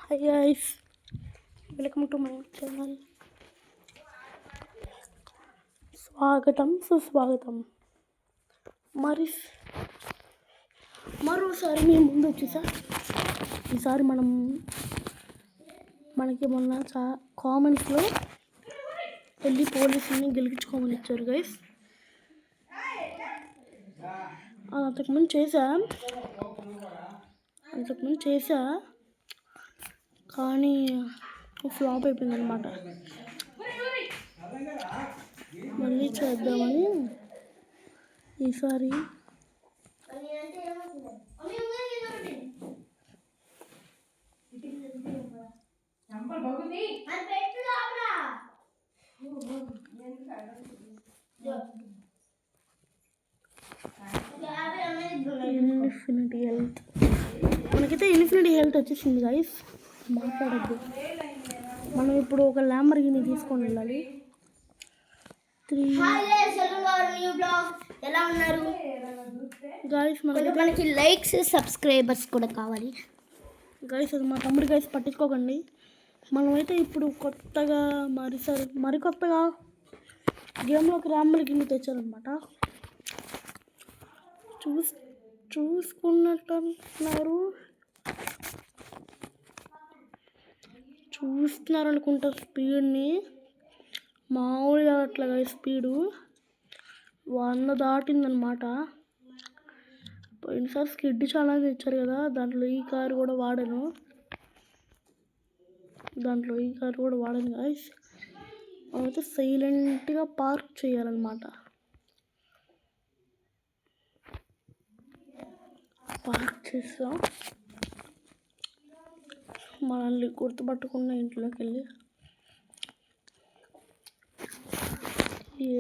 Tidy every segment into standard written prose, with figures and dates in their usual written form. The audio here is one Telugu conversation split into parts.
Hi guys, welcome to my channel. స్వాగతం సుస్వాగతం. మరోసారి మీ ముందు వచ్చేసా. ఈసారి మనకి మొన్న కామెంట్స్లో వెళ్ళి పోలీసుని గెలిపించుకోమని ఇచ్చారు గైస్. అంతకుముందు చేసా కానీ ఫ్లాప్ అయిపోయింది అనమాట. మళ్ళీ చేద్దామని ఈసారి ఇన్ఫినిటీ హెల్త్, మనకైతే ఇన్ఫినిటీ హెల్త్ వచ్చేసింది గైస్. మాట్లాడద్దు. మనం ఇప్పుడు ఒక ల్యాంబర్గిని తీసుకొని వెళ్ళాలి. ఎలా ఉన్నారు గైస్? మనకి లైక్స్ సబ్స్క్రైబర్స్ కూడా కావాలి గైస్. అది మా తమ్ముడి గైస్, పట్టించుకోకండి. మనమైతే ఇప్పుడు కొత్తగా కొత్తగా గేమ్లోకి ల్యాంబర్గిని తెచ్చారనమాట. చూస్తున్నారు అనుకుంటా. స్పీడ్ని మామూలుగా అట్లాగా స్పీడు 100 దాటిందనమాట. పోయినసారి స్కిడ్ ఛాలెంజ్ ఇచ్చారు కదా, దాంట్లో ఈ కారు కూడా వాడాను గైస్. అయితే సైలెంట్గా పార్క్ చేయాలన్నమాట. పార్క్ చేస్తాం. మనల్ని గుర్తుపట్టకుండా ఇంట్లోకి వెళ్ళి,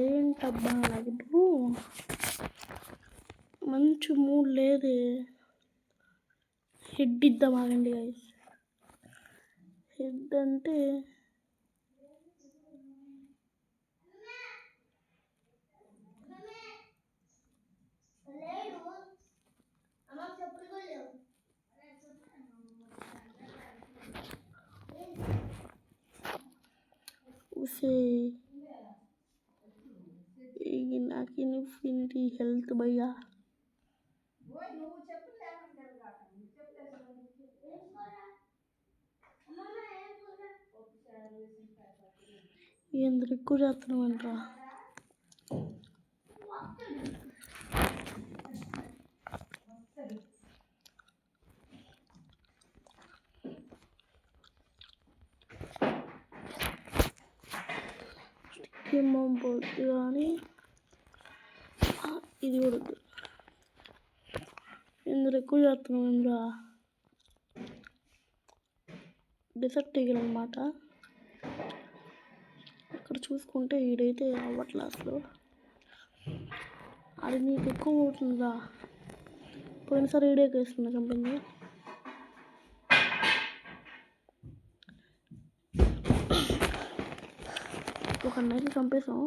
ఏంటబ్బా నాకు మంచి మూడ్ లేదే. హెడ్ ఇద్దాం ఆగండి గైస్. హెడ్ అంటే నాకు ఇన్ఫినిటీ హెల్త్ భయ్యా. ఎందుకు ఎక్కువ చేస్తున్నావు అంటరా? పోద్దు కానీ ఇది కూడా ఎందుకు ఎక్కువ చేస్తున్నావు ఇంద్రా? డిసర్ట్ తీయాలన్నమాట. ఇక్కడ చూసుకుంటే ఈడైతే అవ్వట్లే అసలు. అది నీకు ఎక్కువ అవుతుందా? పోయినసారి ఈడే వేస్తున్నా కంపెనీ. ఒక నైట్ చంపేసాం.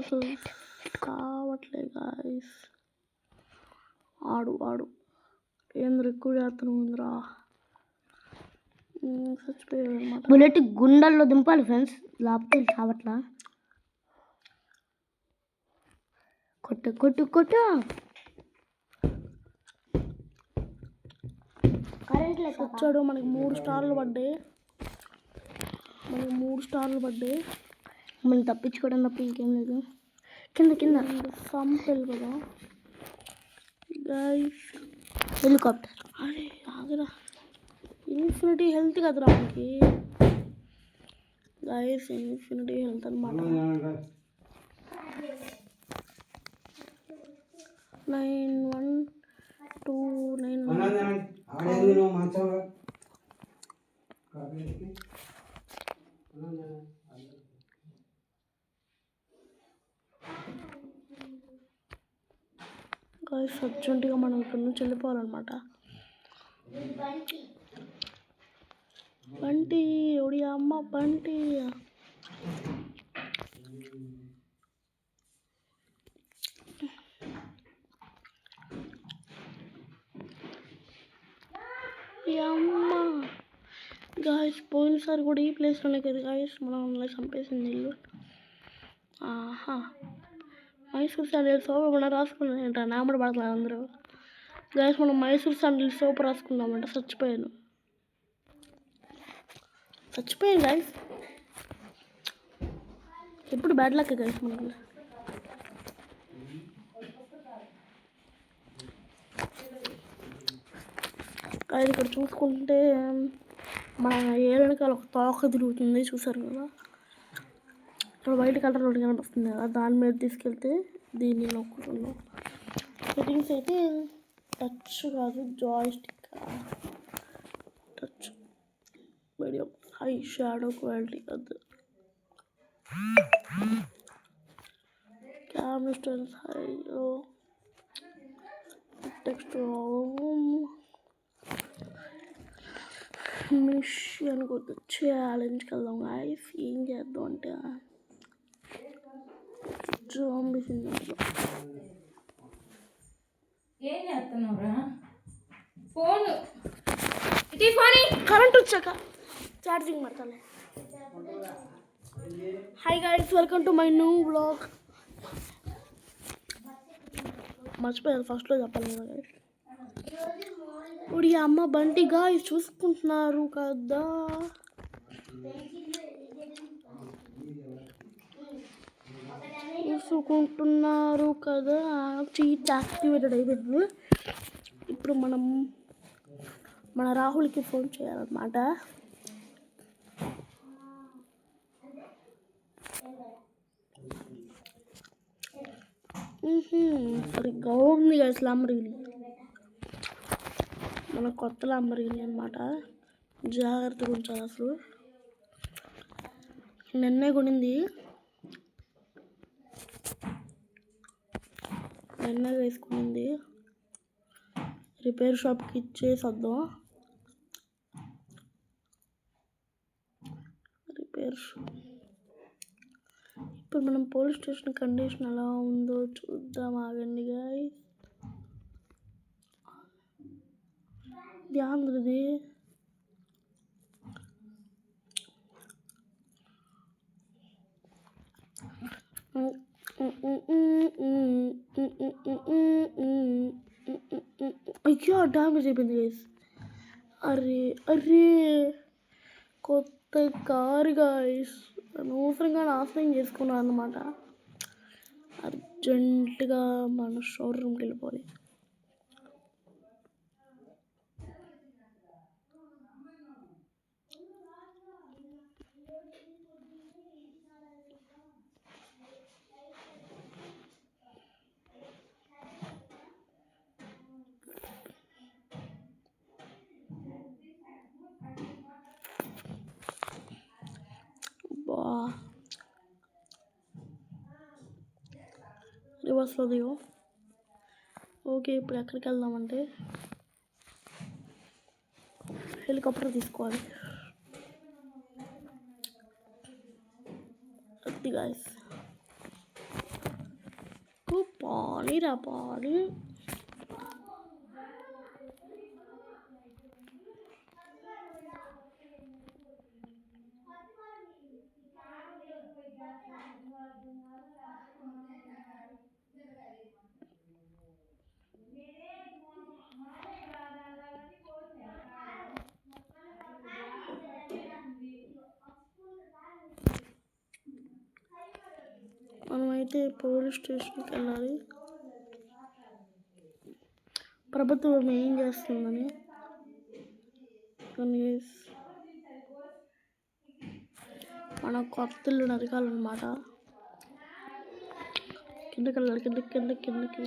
అసలు కావట్లే గాయస్. ఆడు ఏంద్ర ఎక్కువ చేస్తున్నావు ఉందిరా. చచ్చిపోయాడనమాట. బుల్లెట్ గుండెల్లో దింపాలి ఫ్రెండ్స్, లేకపోతే కావట్లా. కొట్టు కరెంట్ లెక్క వచ్చాడు. మనకి 3 స్టార్లు పడ్డాయి. మనం తప్పించుకోవడం తప్ప ఇంకేం లేదు. కింద సంపెల్ కదా గైస్. హెలికాప్టర్. అరే ఆగరా, ఇన్ఫినిటీ హెల్త్ కదరా మనకి గైస్. ఇన్ఫినిటీ హెల్త్ అనమాట. 9129. గైస్ అర్జెంటుగా మనం ఇక్కడ నుంచి వెళ్ళిపోవాలన్నమాట. బంటి ఒడి అమ్మ బంటి. అమ్మ గాయస్ పోయినసారి కూడా ఈ ప్లేస్లోనే కదా గాయస్ మనం అలా చంపేసింది ఇల్లు. ఆహా మైసూర్ శాండిల్ సోప్ మనం రాసుకున్నాం నామడ పడుతున్నారు అందరూ. గాయస్ మనం మైసూర్ శాండిల్ సోప్ రాసుకున్నామంట. చచ్చిపోయాను గాయస్. ఎప్పుడు బ్యాడ్ లక్ గాయస్ మనకి. అది ఇక్కడ చూసుకుంటే మన ఏళ్ళకాల ఒక తోక తిరుగుతుంది చూసారు కదా. ఇక్కడ వైట్ కలర్ ఒకటి కనిపిస్తుంది కదా, దాని మీద తీసుకెళ్తే దీన్ని నొక్కుతున్నాం. సెట్టింగ్స్ అయితే టచ్ కాదు Joy stick. Touch medium high shadow quality అది. కెమెరా స్టెన్స్ హై టెక్స్ట్ మిషన్ కొద్ది ఛాలెంజ్కి వెళ్దాం గాయస్. ఏం చేద్దాం అంటే జాంబీస్ ఏం చేస్తున్నావురా? ఫోన్ ఇటీ ఫోన్ కరెంట్ వచ్చాక ఛార్జింగ్ పడతాలే. Hi guys, welcome to my new blog. మర్చిపోయాను ఫస్ట్లో చెప్పాలి కదా గాయస్. ఇప్పుడు ఈ అమ్మ బంటి గాయస్ చూసుకుంటున్నారు కదా. చీట్ యాక్టివేటెడ్ అయిపోయింది. ఇప్పుడు మనం మన రాహుల్కి ఫోన్ చేయాలన్నమాట. సరిగ్గా ఉంది కదా లంబరిగిని, మన కొత్త లంబరిగిని అనమాట. జాగ్రత్తగా ఉంచాలి అసలు. నిన్నే కొనింది, నిన్న వేసుకునింది. రిపేర్ షాప్కి ఇచ్చేసొద్దాం. Repair shop. ఇప్పుడు మనం పోలీస్ స్టేషన్ కండిషన్ ఎలా ఉందో చూద్దాం. ఆగండి గాయ్స్. ధ్యానది అయ్యో డ్యామేజ్ అయిపోయింది గైస్. అరే అరే కొత్త కారు గాయస్ అనవసరంగా నాశనం చేసుకున్నాను అన్నమాట. అర్జెంటుగా మన షోరూమ్కి వెళ్ళిపోవాలి. రివర్స్లో దిగు. ఓకే, ఇప్పుడు ఎక్కడికి వెళ్దామంటే హెలికాప్టర్ తీసుకోవాలి. అది గాయస్ పానీ రా పానీ. మనమైతే పోలీస్ స్టేషన్కి వెళ్ళాలి. ప్రభుత్వం ఏం చేస్తుందని మన కొత్త ఇల్లు నరకాలన్నమాట. కిందకి వెళ్ళాలి, కిందకి.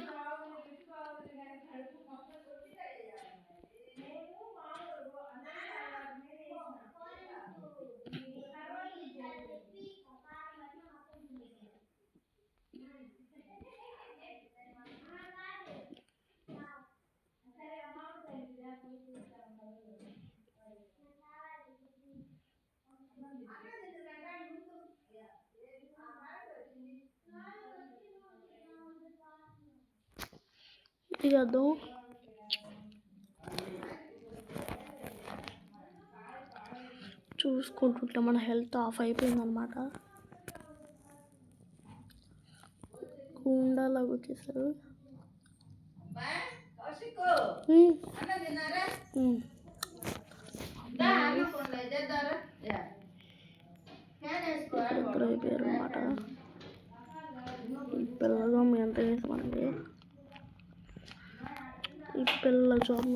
ఇది చేద్దాం. చూసుకుంటుంటే మన హెల్త్ ఆఫ్ అయిపోయిందనమాట. కుండలాగా వచ్చేసారు. ఇద్దరు అయిపోయారు అనమాట. ఈ పిల్లగా మేము ఎంత చేసామండి. ఈ పిల్ల జాబ్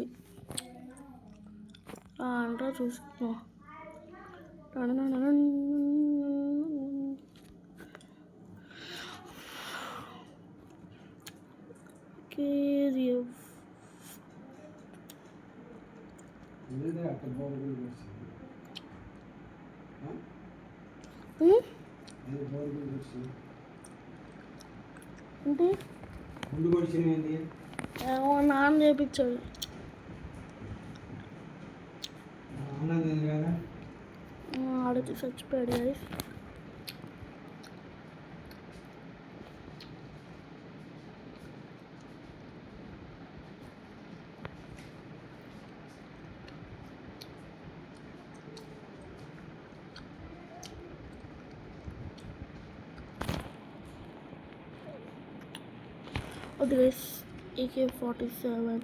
అంటా చూసుకున్నాం. కేజీఎఫ్ అంటే నాన్న చేయించాడు. ఆడితే చచ్చిపోయాడు గైస్. అది గైస్ AK-47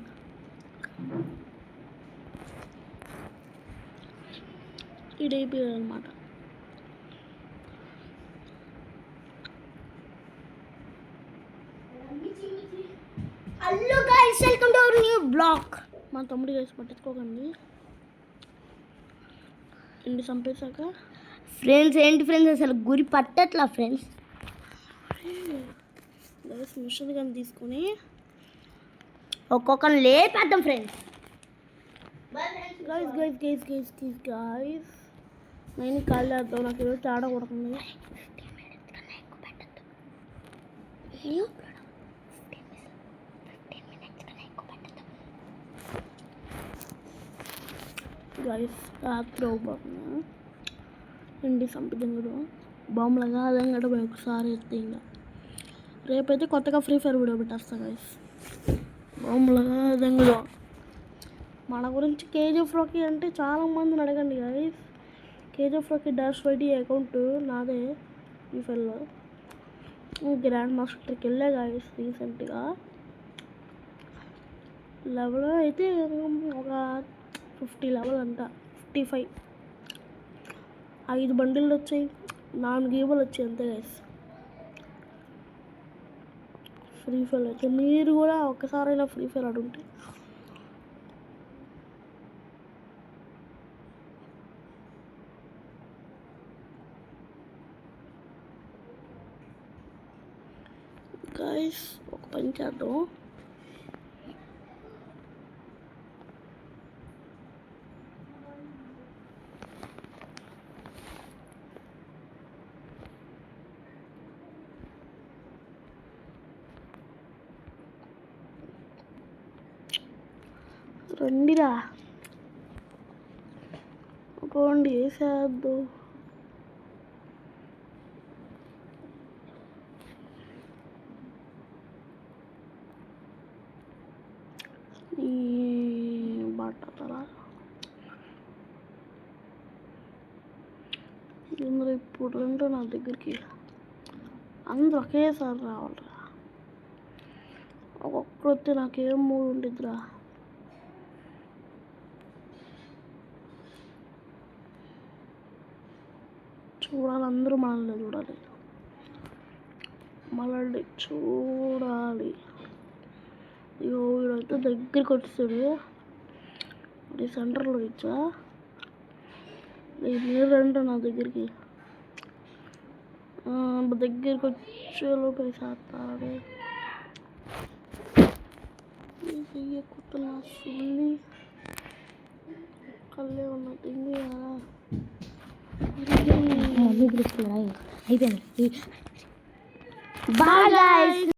ఇడైపోయాడు అనమాట. Hello guys, welcome to our new blog. మా తమ్ముడు గైస్ పట్టించుకోకండి. ఇంటి చంపేశాక ఫ్రెండ్స్ ఏంటి ఫ్రెండ్స్, అసలు గురి పట్టట్లా ఫ్రెండ్స్. గైస్ మిషన్ కానీ తీసుకొని ఒక్కొక్కరిని లేపేద్దాం friends. Guys guys guys guys guys guys నేను కాళ్ళు వేద్దాం. నాకు ఏదో తేడా కొడుతుంది. గైస్ రాత్రి అవ్వబోతున్నా. ఇంటి సంపిదింగుడు బొమ్మలుగా అదంగడ ఒకసారి ఎత్తే ఇంకా రేపైతే కొత్తగా ఫ్రీ ఫైర్ వీడియో పెట్టేస్తా గైస్. బొమ్మలుగా అదంగుడు మన గురించి KGF Rocky అంటే చాలామందిని అడగండి guys. KGF Rocky -YT account నాదే ఈ ఫైల్లో. గ్రాండ్ మాస్టర్కి వెళ్ళా గైస్ రీసెంట్గా. లెవెల్ అయితే ఒక 50 లెవెల్ అంట, 55. 5 బండిలు వచ్చాయి, 4 గేములు వచ్చాయి అంతే గైస్. ఫ్రీ ఫైర్ అయితే మీరు కూడా ఒక్కసారైనా ఫ్రీ ఫైర్ ఆడుంటే గైస్ ఒక పని చేద్దాం. రండిరా పోండి వేసేద్దాం. ఈ బట్టల అందరూ ఇప్పుడు రండి నా దగ్గరికి. అందరూ ఒకేసారి రావాలరా. ఒక్కొక్కరు వస్తే నాకేం మూడు ఉండిద్దిరా. చూడాలి, అందరూ మనల్ని చూడాలి, మనల్ని చూడాలి. ఇగో వీడైతే దగ్గరికి వచ్చాడు. ఈ సెంటర్లో ఇచ్చా. మీరు రండి నా దగ్గరికి. దగ్గరికి వచ్చేలోపు వేసేస్తాడు. కుట్టలా సుల్లి కళ్ళే ఉన్న తిండి అయిపోయింది. Bye guys.